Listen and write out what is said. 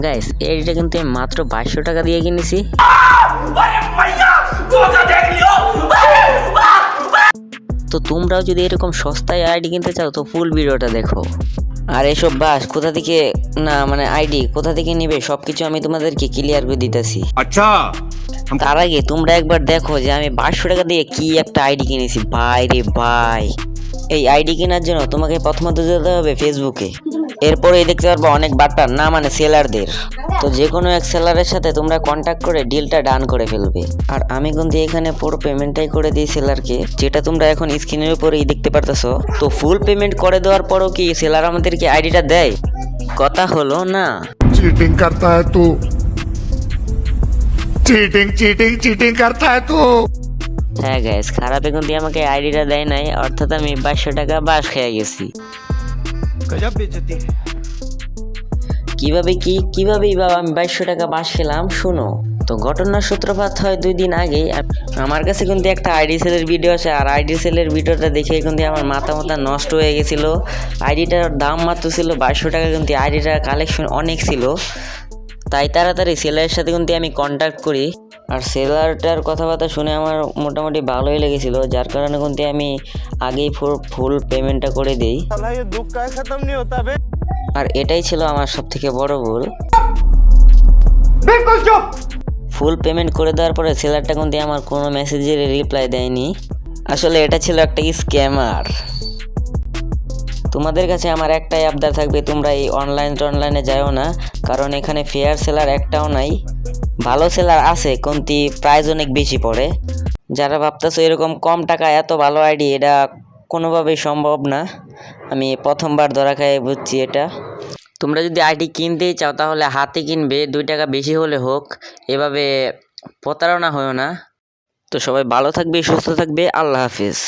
Guys এইটা কিন্তু আমি মাত্র 2200 টাকা দিয়ে কিনেছি। তো তোমরাও যদি এরকম সস্তায় আইডি কিনতে চাও তো ফুল ভিডিওটা দেখো। আর এসব বাস কোথা থেকে না মানে আইডি কোথা থেকে নিবে সবকিছু আমি তোমাদেরকে ক্লিয়ার করে দিতেছি। अच्छा তার আগে তোমরা একবার দেখো যে আমি 2200 টাকা দিয়ে কি একটা আইডি কিনেছি। ভাই রে ভাই, এই আইডি কেনার জন্য তোমাকে প্রথমত যেতে হবে ফেসবুকে, এরপরেই দেখতে পারবো অনেক বাট্টার না মানে সেলারদের। তো যে কোনো এক সেলারের সাথে তোমরা কন্ট্যাক্ট করে ডিলটা ডান করে ফেলবে। আর আমি কিন্তু এখানে পুরো পেমেন্টটাই করে দিই সেলারকে, যেটা তোমরা এখন স্ক্রিনের উপরেই দেখতে পারতেছো। তো ফুল পেমেন্ট করে দেওয়ার পরও কি সেলার আমাদেরকে আইডিটা দেয়? কথা হলো না। चीटिंग करता है तू चीटिंग चीटिंग चीटिंग करता है तू। হ্যাঁ গাইস, খারাপে কিন্তু আমাকে আইডিটা দেয় নাই, অর্থাৎ আমি 2200 টাকা বাস খেয়ে গেছি। गजब बेइज्जती है। কিভাবে বাবা আমি 2200 টাকা বাস খেলাম শুনো। তো ঘটনার সূত্রপাত হয় 2 দিন আগেই। আমার কাছে কিন্তু একটা আইডি সেলের ভিডিও আছে, আর আইডি সেলের ভিডিওটা দেখে কিন্তু আমার মাথা নষ্ট হয়ে গেছিল। আইডিটার দাম মাত্র ছিল 2200 টাকা, কিন্তু আইডিটার কালেকশন অনেক ছিল। তাই তাড়াতাড়ি সেলারের সাথে কিন্তু আমি কন্ট্যাক্ট করি, আর সেলারটার কথাবার্তা শুনে আমার মোটামুটি ভালোই লেগেছিল, যার কারণে কিন্তু আমি আগেই ফুল পেমেন্টটা করে দিই। साला ये दुख का खत्म नहीं होता बे। আর এটাই ছিল আমার সব থেকে বড় ভুল। बिल्कुल चुप। ফুল পেমেন্ট করে দেওয়ার পরে সেলারটা কিন্তু আমার কোনো মেসেজের রিপ্লাই দেয়নি। আসলে এটা ছিল একটা স্ক্যামার। তোমাদের কাছে আমার একটাই আবদার থাকবে, তোমরা এই অনলাইনে যাও না, কারণ এখানে ফেয়ার সেলার একটাও নাই। ভালো সেলার আছে কিন্তু প্রাইস অনেক বেশি পড়ে। যারা ভাবতেছো এরকম কম টাকা এত ভালো আইডি, এটা কোনোভাবেই সম্ভব না। আমি প্রথমবার ধরা খাই বুঝছি এটা। তোমরা যদি আইডি কিনতেই চাও তাহলে হাতে কিনবে, 2 টাকা বেশি হলে হোক, এভাবে প্রতারণা হয়েও না। তো সবাই ভালো থাকবে, সুস্থ থাকবে, আল্লাহ হাফিজ।